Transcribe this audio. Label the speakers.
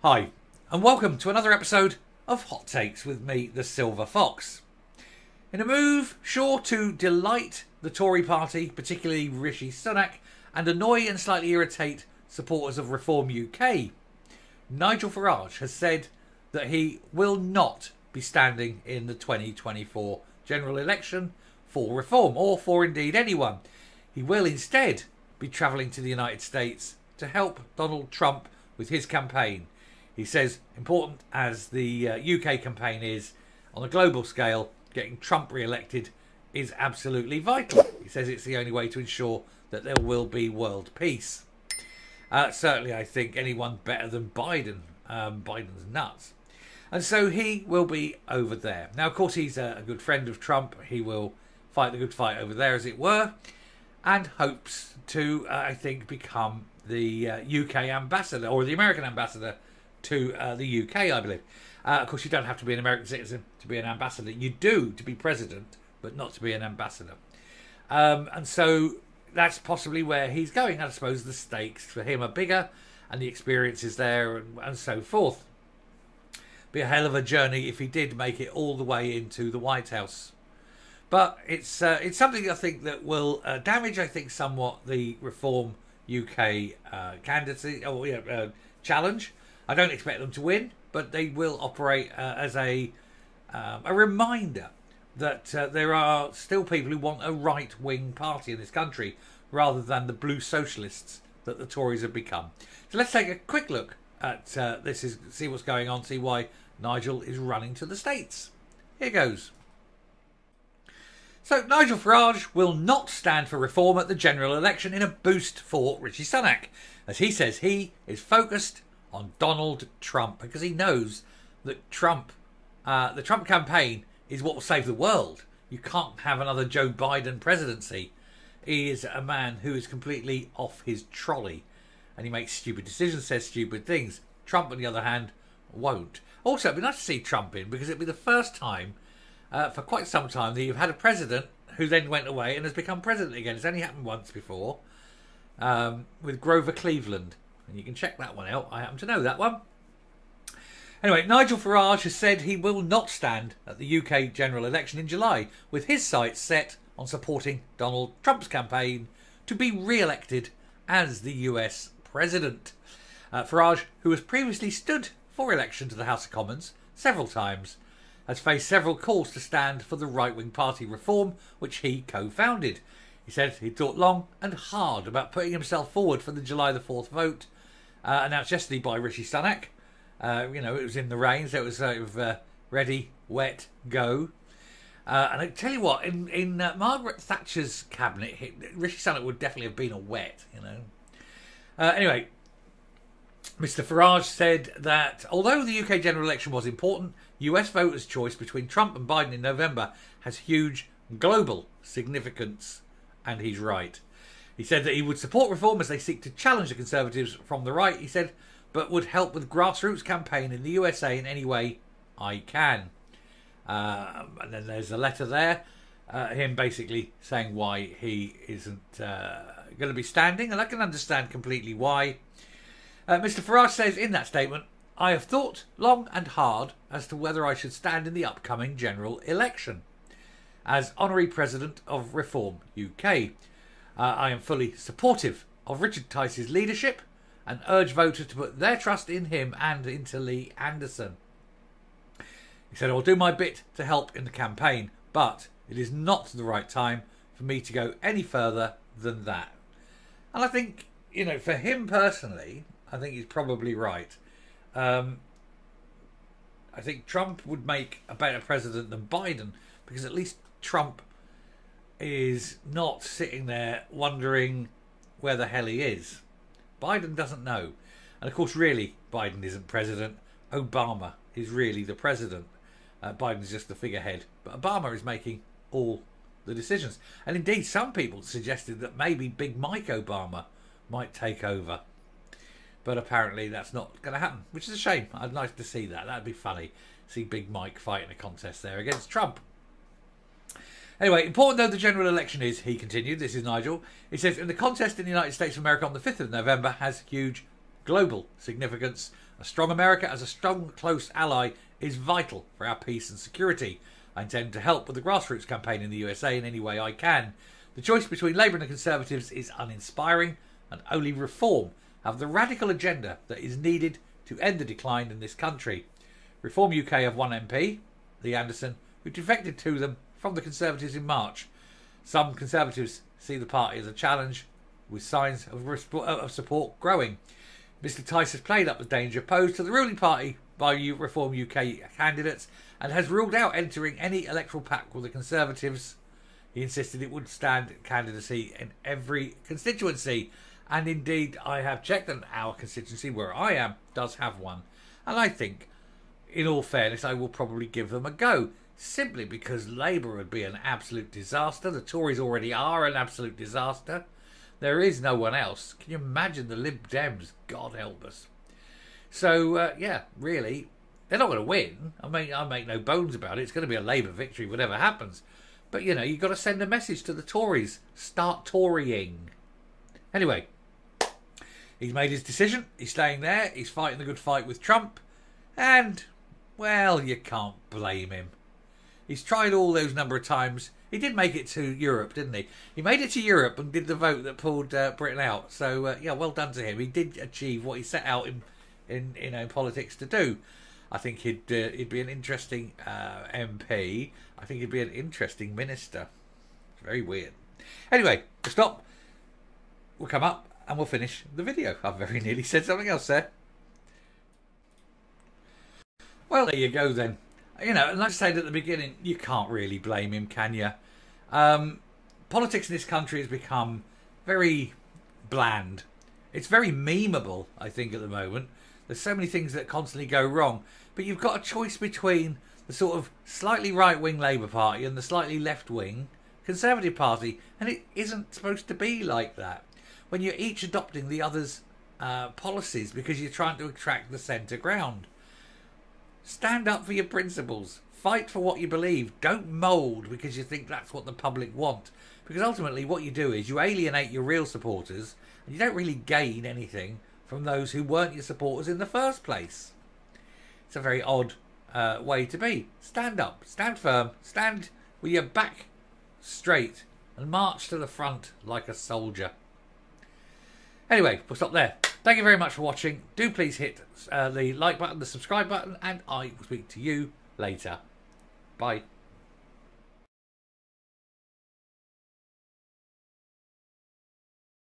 Speaker 1: Hi, and welcome to another episode of Hot Takes with me, the Silver Fox. In a move sure to delight the Tory party, particularly Rishi Sunak, and annoy and slightly irritate supporters of Reform UK, Nigel Farage has said that he will not be standing in the 2024 general election for Reform, or for indeed anyone. He will instead be travelling to the United States to help Donald Trump with his campaign. He says, important as the UK campaign is, on a global scale, getting Trump re-elected is absolutely vital. He says it's the only way to ensure that there will be world peace. Certainly, I think anyone better than Biden. Biden's nuts. And so he will be over there. Now, of course, he's a good friend of Trump. He will fight the good fight over there, as it were, and hopes to, I think, become the UK ambassador, or the American ambassador to the UK, I believe. Of course, you don't have to be an American citizen to be an ambassador. You do to be president, but not to be an ambassador. And so that's possibly where he's going. I suppose the stakes for him are bigger, and the experience is there, and so forth. Be a hell of a journey if he did make it all the way into the White House. But it's something I think that will damage, I think, somewhat the Reform UK candidacy or challenge. I don't expect them to win, but they will operate as a reminder that there are still people who want a right-wing party in this country rather than the blue socialists that the Tories have become. So let's take a quick look at this, see what's going on, see why Nigel is running to the States. Here goes. So Nigel Farage will not stand for Reform at the general election in a boost for Rishi Sunak. As he says, he is focused on Donald Trump because he knows that Trump, the Trump campaign is what will save the world. You can't have another Joe Biden presidency. He is a man who is completely off his trolley and he makes stupid decisions, says stupid things. Trump, on the other hand, won't. Also, it'd be nice to see Trump in because it'd be the first time for quite some time that you've had a president who then went away and has become president again. It's only happened once before with Grover Cleveland. And you can check that one out. I happen to know that one. Anyway, Nigel Farage has said he will not stand at the UK general election in July, with his sights set on supporting Donald Trump's campaign to be re-elected as the US president. Farage, who has previously stood for election to the House of Commons several times, has faced several calls to stand for the right-wing party Reform, which he co-founded. He said he'd thought long and hard about putting himself forward for the July the 4th vote, announced yesterday by Rishi Sunak. It was in the rain, so it was sort of ready, wet, go. And I tell you what, in Margaret Thatcher's cabinet, Rishi Sunak would definitely have been a wet, Anyway, Mr Farage said that although the UK general election was important, US voters' choice between Trump and Biden in November has huge global significance, and he's right. He said that he would support Reform as they seek to challenge the Conservatives from the right, he said, but would help with grassroots campaign in the USA in any way I can. And then there's a letter there, him basically saying why he isn't going to be standing, and I can understand completely why. Mr Farage says in that statement, I have thought long and hard as to whether I should stand in the upcoming general election as Honorary President of Reform UK. I am fully supportive of Richard Tice's leadership and urge voters to put their trust in him and into Lee Anderson. He said, I will do my bit to help in the campaign, but it is not the right time for me to go any further than that. And I think, for him personally, I think he's probably right. I think Trump would make a better president than Biden because at least Trump is not sitting there wondering where the hell he is. Biden doesn't know. And of course, really, Biden isn't president. Obama is really the president. Biden's just the figurehead. But Obama is making all the decisions. And indeed, some people suggested that maybe Big Mike Obama might take over. But apparently that's not going to happen, which is a shame. I'd like to see that. That'd be funny. See Big Mike fight in a contest there against Trump. Anyway, important though the general election is, he continued, this is Nigel, he says, in the contest in the United States of America on the 5th of November has huge global significance A strong America as a strong, close ally is vital for our peace and security. I intend to help with the grassroots campaign in the USA in any way I can. The choice between Labour and the Conservatives is uninspiring, and only Reform have the radical agenda that is needed to end the decline in this country. Reform UK have one MP, Lee Anderson, who defected to them from the Conservatives in March. Some Conservatives see the party as a challenge, with signs of support growing. Mr Tice has played up the danger posed to the ruling party by Reform UK candidates and has ruled out entering any electoral pact with the Conservatives. He insisted it would stand candidacy in every constituency. And indeed, I have checked, and our constituency, where I am, does have one. And I think, in all fairness, I will probably give them a go. Simply because Labour would be an absolute disaster. The Tories already are an absolute disaster. There is no one else. Can you imagine the Lib Dems? God help us. So, yeah, really, they're not going to win. I make no bones about it. It's going to be a Labour victory, whatever happens. But, you know, you've got to send a message to the Tories. Start Torying. Anyway, he's made his decision. He's staying there. He's fighting the good fight with Trump. And, well, you can't blame him. He's tried all those number of times. He did make it to Europe, didn't he? He made it to Europe and did the vote that pulled Britain out. So, yeah, well done to him. He did achieve what he set out in politics to do. I think he'd be an interesting MP. I think he'd be an interesting minister. It's very weird. Anyway, we'll stop. We'll come up and we'll finish the video. I've very nearly said something else there. Well, there you go then. You know, and like I said at the beginning, you can't really blame him, can you? Politics in this country has become very bland. It's very memeable, I think, at the moment. There's so many things that constantly go wrong. But you've got a choice between the sort of slightly right-wing Labour Party and the slightly left-wing Conservative Party. And it isn't supposed to be like that. When you're each adopting the other's policies because you're trying to attract the centre ground. Stand up for your principles. Fight for what you believe. Don't mould because you think that's what the public want. Because ultimately what you do is you alienate your real supporters and you don't really gain anything from those who weren't your supporters in the first place. It's a very odd way to be. Stand up. Stand firm. Stand with your back straight and march to the front like a soldier. Anyway, we'll stop there. Thank you very much for watching. Do please hit the like button, the subscribe button, and I will speak to you later. Bye.